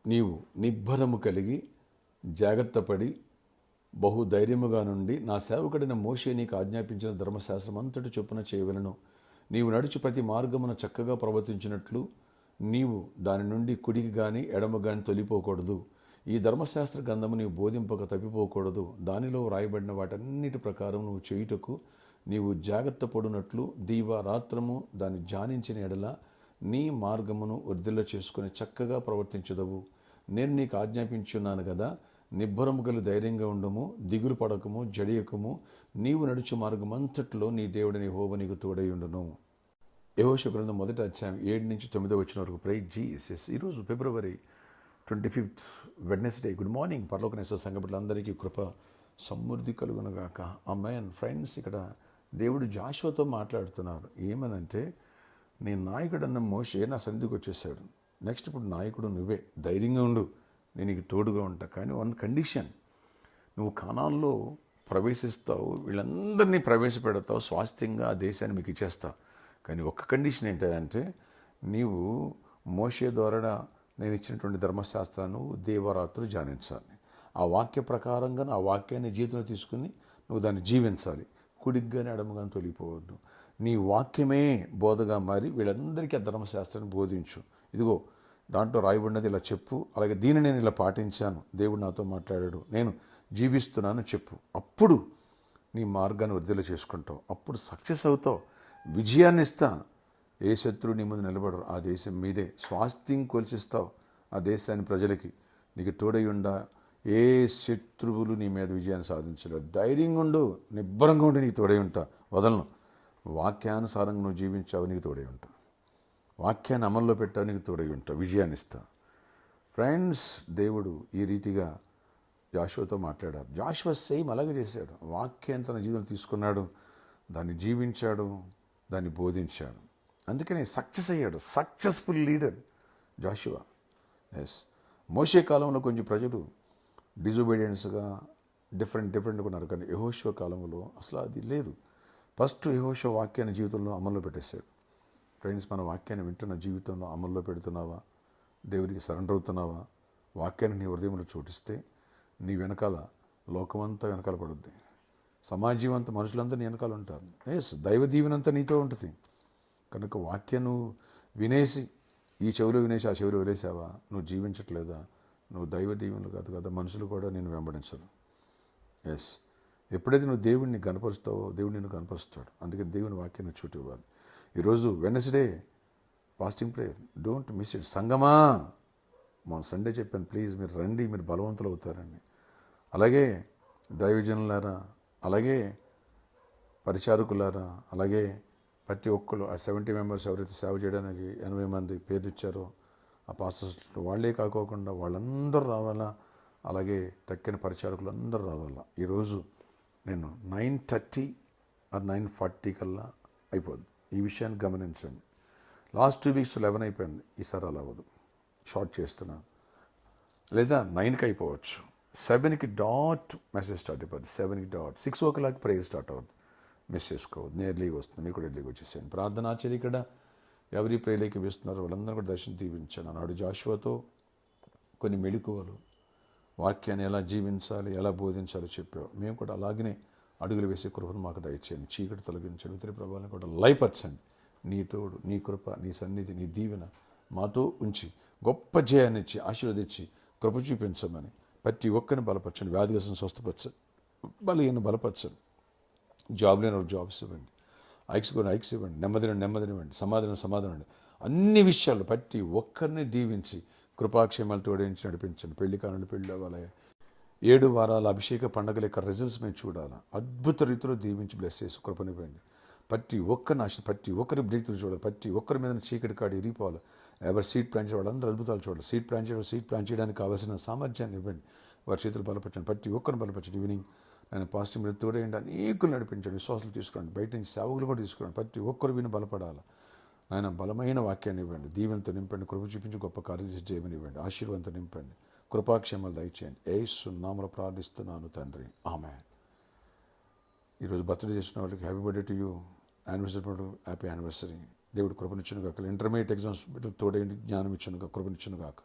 నీవు నిబ్బరము కలిగి జాగ్రత్తపడి బహుధైర్యముగా నుండి నా సేవకుడైన మోషే నీకు ఆజ్ఞాపించిన ధర్మశాస్త్రం అంతటి చొప్పున చేయవలను. నీవు నడుచు ప్రతి మార్గమున చక్కగా ప్రవర్తించినట్లు నీవు దాని నుండి కుడికి గాని ఎడమ గాని తొలిపోకూడదు. ఈ ధర్మశాస్త్ర గ్రంథము నీవు బోధింపక తప్పిపోకూడదు. దానిలో వ్రాయబడిన వాటన్నిటి ప్రకారం నువ్వు చేయుటకు నీవు జాగ్రత్త పడునట్లు దీవారాత్రము దాన్ని ధ్యానించిన ఎడల నీ మార్గమును వర్ధిల్ల చేసుకుని చక్కగా ప్రవర్తించదవు. నేను నీకు ఆజ్ఞాపించున్నాను కదా, నిబ్బరము గల ధైర్యంగా ఉండము, దిగులు పడకము, జడియకము. నీవు నడుచు మార్గమంతట్లో నీ దేవుడిని యెహోవా నీకు తోడై ఉండును. యెహోషువ గ్రంథం 1వ అధ్యాయం 7-9 వచనం వరకు. Praise Jesus. ఈరోజు February 25th Wednesday. Good morning. పరలోకనేశ్వర సంఘ బిడ్డలందరికీ కృప సమృద్ధి కలుగునుగాక. ఆమేన్. ఫ్రెండ్స్, ఇక్కడ దేవుడు జాషువాతో మాట్లాడుతున్నారు. ఏమనంటే, నీ నాయకుడన్న మోషే నా సన్నిధికి వచ్చేసాడు. నెక్స్ట్ ఇప్పుడు నాయకుడు నువ్వే. ధైర్యంగా ఉండు, నేను నీకు తోడుగా ఉంటా. కానీ వన్ కండిషన్, నువ్వు కానాన్లో ప్రవేశిస్తావు, వీళ్ళందరినీ ప్రవేశపెడతావు, స్వాస్థ్యంగా ఆ దేశాన్ని మీకు ఇచ్చేస్తావు. కానీ ఒక్క కండిషన్ ఏంటంటే, నీవు మోషే ద్వారా నేను ఇచ్చినటువంటి ధర్మశాస్త్రాన్ని దేవరాత్రులు ధ్యానించాలి. ఆ వాక్య ప్రకారంగా ఆ వాక్యాన్ని జీవితంలో తీసుకుని నువ్వు దాన్ని జీవించాలి. కుడిగ్గానే ఎడమగానే తొలిపోవద్దు. నీ వాక్యమే బోధగా మారి వీళ్ళందరికీ ఆ ధర్మశాస్త్రాన్ని బోధించు. ఇదిగో దాంట్లో రాయబడినది ఇలా చెప్పు, అలాగే దీన్ని నేను ఇలా పాటించాను, దేవుడు నాతో మాట్లాడాడు, నేను జీవిస్తున్నాను చెప్పు. అప్పుడు నీ మార్గాన్ని వర్ధిల్ల చేసుకుంటావు. అప్పుడు సక్సెస్ అవుతావు, విజయాన్ని ఇస్తా. ఏ శత్రువు నీ ముందు నిలబడరు. ఆ దేశం మీదే. స్వాస్థ్యం కొలిసిస్తావు ఆ దేశాన్ని ప్రజలకి. నీకు తోడై ఉండా ఏ శత్రువులు నీ మీద విజయాన్ని సాధించలేరు. ధైర్యంగా ఉండు, నిబ్బరంగా ఉండి నీకు తోడై ఉంటా, వదలను. వాక్యానుసారంగా నువ్వు జీవించావు, నీకు తోడై ఉంటావు. వాక్యాన్ని అమల్లో పెట్టావు, నీకు తోడై ఉంటావు, విజయాన్ని ఇస్తా. ఫ్రెండ్స్, దేవుడు ఈ రీతిగా జాషువాతో మాట్లాడారు. జాషువా సేమ్ అలాగే చేశాడు. వాక్యాన్ని తన జీవితంలో తీసుకున్నాడు, దాన్ని జీవించాడు, దాన్ని బోధించాడు. అందుకనే సక్సెస్ అయ్యాడు. Successful leader Joshua. Yes. Moshe కాలంలో కొంచెం ప్రజలు డిజోబీడియన్స్గా డిఫరెంట్గా ఉన్నారు. కానీ యెహోషువ కాలంలో అసలు అది లేదు. ఫస్ట్ యెహోషువ వాక్యాన్ని జీవితంలో అమల్లో పెట్టేశాడు. ఫ్రెండ్స్, మన వాక్యాన్ని వింటున్న జీవితంలో అమల్లో పెడుతున్నావా? దేవునికి సరెండర్ అవుతున్నావా? వాక్యాన్ని నీ హృదయంలో చోటిస్తే నీ వెనకాల లోకమంతా వెనకాల పడుద్ది. సమాజం అంతా, మనుషులంతా నీ వెనకాల ఉంటారు. ఎస్, దైవ దీవెనంతా నీతో ఉంటుంది. కనుక వాక్యం నువ్వు వినేసి, ఈ చెవిలో వినేసి ఆ చెవిలో వదిలేసావా, నువ్వు జీవించట్లేదా, నువ్వు దైవ దీవెనలు కాదు కదా, మనుషులు కూడా నేను వెంబడించదు. ఎస్, ఎప్పుడైతే నువ్వు దేవుడిని కనపరుస్తావో దేవుడు నిన్ను కనపరుస్తాడు. అందుకని దేవుని వాక్యాన్ని చోటు ఇవ్వాలి. ఈరోజు Wednesday fasting prayer, don't miss it. సంగమా, మొన్న సండే చెప్పాను, ప్లీజ్ మీరు రండి, మీరు బలవంతులు అవుతారండి. అలాగే దైవజనులారా, అలాగే పరిచారకులారా, అలాగే ప్రతి ఒక్కరు ఆ 70 మెంబర్స్ ఎవరైతే సేవ చేయడానికి 80 మంది పేర్లు ఇచ్చారో ఆ పాస్టర్స్, వాళ్ళే కాకోకుండా వాళ్ళందరూ రావాలా. అలాగే తక్కిన పరిచారకులు అందరూ రావాలా. ఈరోజు నేను 9:30 or 9:40 కల్లా అయిపోద్ది. ఈ విషయాన్ని గమనించండి. లాస్ట్ 2 weeks 11 అయిపోయింది. ఈసారి అలా అవ్వదు, షార్ట్ చేస్తున్నాను. లేదా 9కి అయిపోవచ్చు. 7కి డాట్ మెసేజ్ స్టార్ట్ అయిపోద్ది. 7కి డాట్ 6 o'clock ప్రేయర్ స్టార్ట్ అవుద్ది. మిస్ చేసుకోవద్దు. నేను ఎర్లీగా వస్తుంది, మీరు కూడా ఎర్లీగా వచ్చేసాను. ప్రార్థన ఆచార్య ఇక్కడ ఎవరి ప్రేయర్లోకి వేస్తున్నారు వాళ్ళందరూ కూడా దర్శనం దీవించాను. ఆనాడు జాషువాతో కొన్ని మెళుకువలు, వాక్యాన్ని ఎలా జీవించాలి, ఎలా బోధించాలో చెప్పావు. మేము కూడా అలాగనే అడుగులు వేసే కృపను మాకు దయచేయండి. చీకటి తొలగించండి, ఇతర ప్రభావాలను కూడా లయపరచండి. నీ తోడు, నీ కృప, నీ సన్నిధి, నీ దీవెన మాతో ఉంచి గొప్ప జయాన్ని ఇచ్చి ఆశీర్వదించి కృప చూపించమని ప్రతి ఒక్కరిని బలపరచండి. వ్యాధిగ్రస్తులను స్వస్థపరచండి, బలహీనను బలపరచండి. జాబ్ లేని జాబ్స్ ఇవ్వండి, ఐక్స్ ఇవ్వండి, నెమ్మదినివ్వండి, సమాధానం ఇవ్వండి. అన్ని విషయాలు ప్రతి ఒక్కరిని దీవించి కృపాక్షేమాలు తోడించి నడిపించండి. పెళ్లి కానుండి పెళ్లి అవ్వాలి. 7 వారాల అభిషేక పండుగల యొక్క రిజల్ట్స్ మేము చూడాలి. అద్భుత రీతిలో దీవించి బ్లెస్ చేసి కృపనివ్వండి. ప్రతి ఒక్కరిని ప్రతి ఒక్కరి బ్రేక్లు చూడాలి. ప్రతి ఒక్కరి మీద చీకటి కాడి ఇరిగిపోవాలి. ఎవరు సీడ్ ప్లాన్ చేయాలి, అందరూ అద్భుతాలు చూడాలి. సీడ్ ప్లాన్ చేయడానికి కావాల్సిన సామర్థ్యాన్ని ఇవ్వండి. వారి చేతులు బలపరచండి, ప్రతి ఒక్కరిని బలపరచండి. ఈవినింగ్ నేను పాజిటివ్ మీద తోడేయండి. అనేకులు నడిపించండి, విశ్వాసాలు తీసుకురండి, బయట నుంచి సేవకులు కూడా తీసుకురండి. ప్రతి ఒక్కరు విని బలపడాలి. ఆయన బలమైన వాక్యాన్ని ఇవ్వండి, దీవెనతో నింపండి, కృప చూపించి గొప్ప కార్యం చేసి చేయమని ఇవ్వండి, ఆశీర్వాదంతో నింపండి, కృపాక్షేమాలు దయచేయండి. యేసు నామములో ప్రార్థిస్తున్నాను తండ్రి, ఆమేన్. ఈరోజు బర్త్డే చేసిన వాళ్ళకి happy birthday to you. Anniversary happy anniversary. దేవుడు కృపనిచ్చును కాక. ఇంటర్మీడియట్ ఎగ్జామ్స్ తోడేయండి, జ్ఞానం ఇచ్చును కాక, కృపనిచ్చును కాక.